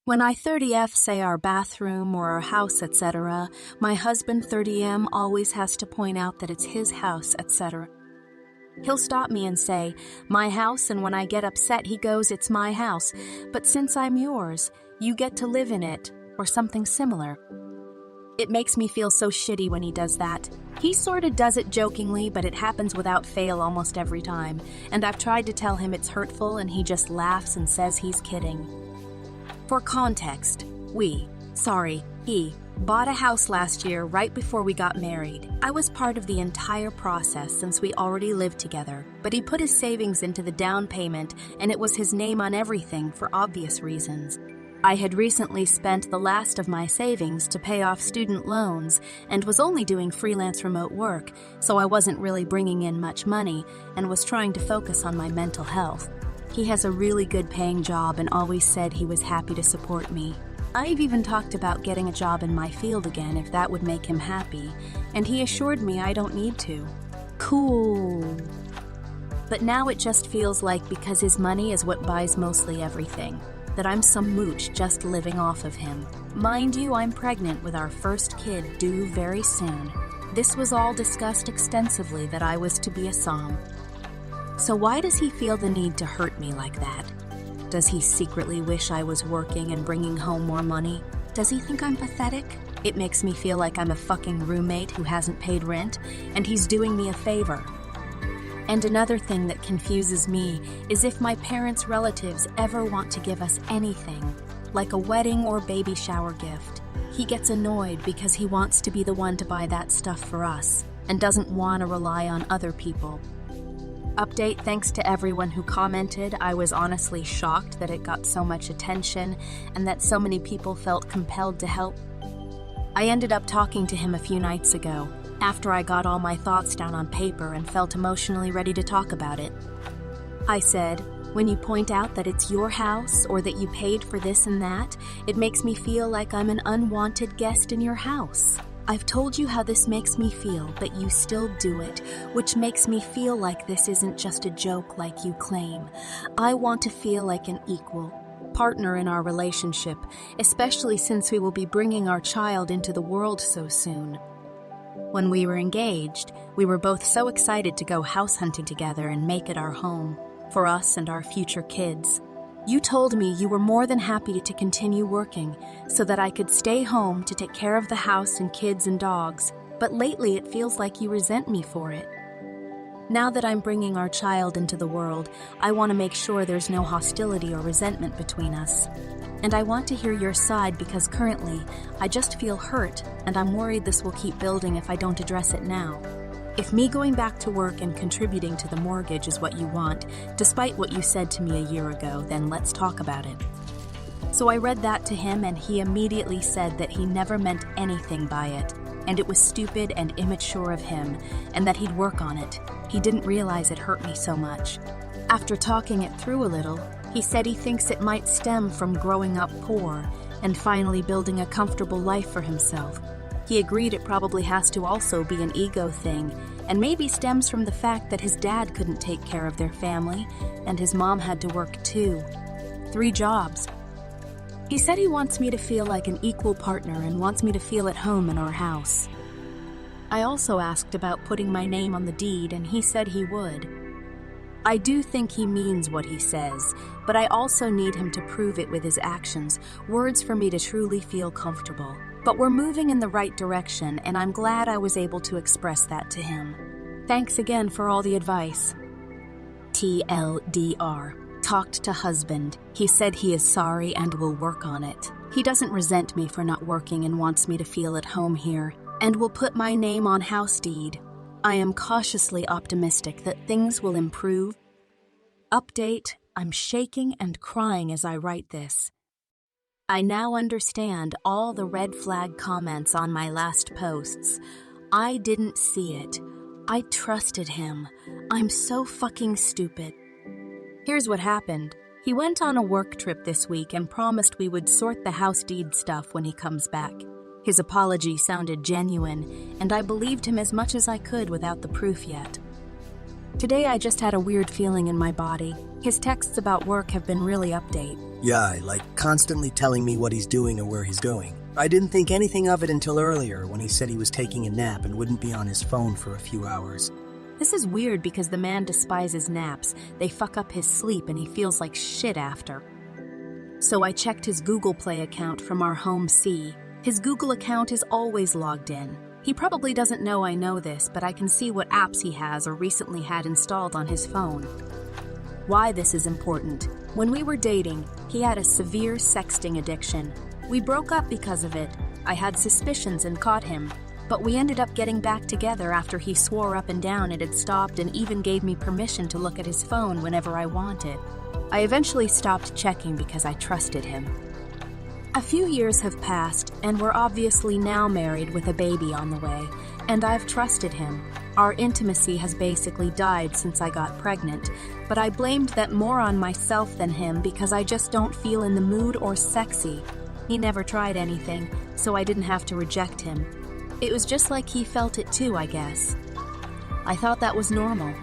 When I 30F say our bathroom or our house, etc., my husband 30M always has to point out that it's his house, etc. He'll stop me and say, my house, and when I get upset he goes, it's my house, but since I'm yours, you get to live in it, or something similar. It makes me feel so shitty when he does that. He sorta does it jokingly, but it happens without fail almost every time, and I've tried to tell him it's hurtful and he just laughs and says he's kidding. For context, he bought a house last year right before we got married. I was part of the entire process since we already lived together, but he put his savings into the down payment and it was his name on everything for obvious reasons. I had recently spent the last of my savings to pay off student loans and was only doing freelance remote work, so I wasn't really bringing in much money and was trying to focus on my mental health. He has a really good paying job and always said he was happy to support me. I've even talked about getting a job in my field again if that would make him happy, and he assured me I don't need to. Cool. But now it just feels like because his money is what buys mostly everything, that I'm some mooch just living off of him. Mind you, I'm pregnant with our first kid due very soon. This was all discussed extensively that I was to be a SAHM. So why does he feel the need to hurt me like that? Does he secretly wish I was working and bringing home more money? Does he think I'm pathetic? It makes me feel like I'm a fucking roommate who hasn't paid rent, and he's doing me a favor. And another thing that confuses me is if my parents' relatives ever want to give us anything, like a wedding or baby shower gift, he gets annoyed because he wants to be the one to buy that stuff for us and doesn't want to rely on other people. Update, thanks to everyone who commented. I was honestly shocked that it got so much attention and that so many people felt compelled to help. I ended up talking to him a few nights ago, after I got all my thoughts down on paper and felt emotionally ready to talk about it. I said, when you point out that it's your house or that you paid for this and that, it makes me feel like I'm an unwanted guest in your house. I've told you how this makes me feel, but you still do it, which makes me feel like this isn't just a joke like you claim. I want to feel like an equal partner in our relationship, especially since we will be bringing our child into the world so soon. When we were engaged, we were both so excited to go house hunting together and make it our home, for us and our future kids. You told me you were more than happy to continue working so that I could stay home to take care of the house and kids and dogs, but lately it feels like you resent me for it. Now that I'm bringing our child into the world, I want to make sure there's no hostility or resentment between us. And I want to hear your side because currently, I just feel hurt and I'm worried this will keep building if I don't address it now. If me going back to work and contributing to the mortgage is what you want, despite what you said to me a year ago, then let's talk about it. So I read that to him and he immediately said that he never meant anything by it, and it was stupid and immature of him, and that he'd work on it. He didn't realize it hurt me so much. After talking it through a little, he said he thinks it might stem from growing up poor and finally building a comfortable life for himself. He agreed it probably has to also be an ego thing, and maybe stems from the fact that his dad couldn't take care of their family, and his mom had to work too. 3 jobs. He said he wants me to feel like an equal partner and wants me to feel at home in our house. I also asked about putting my name on the deed, and he said he would. I do think he means what he says, but I also need him to prove it with his actions, words for me to truly feel comfortable. But we're moving in the right direction, and I'm glad I was able to express that to him. Thanks again for all the advice. TLDR. Talked to husband. He said he is sorry and will work on it. He doesn't resent me for not working and wants me to feel at home here, and will put my name on house deed. I am cautiously optimistic that things will improve. Update, I'm shaking and crying as I write this. I now understand all the red flag comments on my last posts. I didn't see it. I trusted him. I'm so fucking stupid. Here's what happened. He went on a work trip this week and promised we would sort the house deed stuff when he comes back. His apology sounded genuine, and I believed him as much as I could without the proof yet. Today I just had a weird feeling in my body. His texts about work have been really update. Yeah, like constantly telling me what he's doing or where he's going. I didn't think anything of it until earlier when he said he was taking a nap and wouldn't be on his phone for a few hours. This is weird because the man despises naps. They fuck up his sleep and he feels like shit after. So I checked his Google Play account from our home C. His Google account is always logged in. He probably doesn't know I know this, but I can see what apps he has or recently had installed on his phone. Why this is important. When we were dating, he had a severe sexting addiction. We broke up because of it. I had suspicions and caught him, but we ended up getting back together after he swore up and down it had stopped and even gave me permission to look at his phone whenever I wanted. I eventually stopped checking because I trusted him. A few years have passed, and we're obviously now married with a baby on the way, and I've trusted him. Our intimacy has basically died since I got pregnant, but I blamed that more on myself than him because I just don't feel in the mood or sexy. He never tried anything, so I didn't have to reject him. It was just like he felt it too, I guess. I thought that was normal.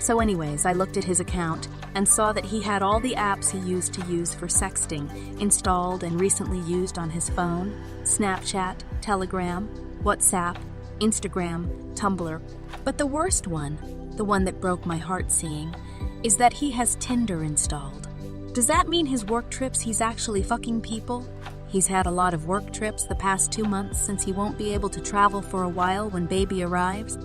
So anyways, I looked at his account and saw that he had all the apps he used to use for sexting installed and recently used on his phone: Snapchat, Telegram, WhatsApp, Instagram, Tumblr. But the worst one, the one that broke my heart seeing, is that he has Tinder installed. Does that mean his work trips he's actually fucking people? He's had a lot of work trips the past 2 months since he won't be able to travel for a while when baby arrives.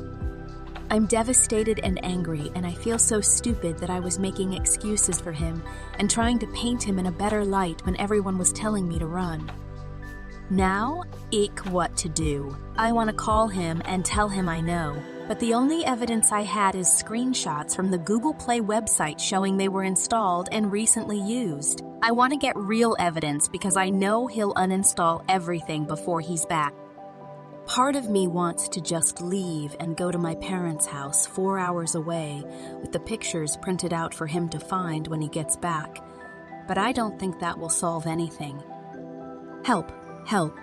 I'm devastated and angry, and I feel so stupid that I was making excuses for him and trying to paint him in a better light when everyone was telling me to run. Now, what to do. I want to call him and tell him I know, but the only evidence I had is screenshots from the Google Play website showing they were installed and recently used. I want to get real evidence because I know he'll uninstall everything before he's back. Part of me wants to just leave and go to my parents' house 4 hours away with the pictures printed out for him to find when he gets back, but I don't think that will solve anything. Help, help.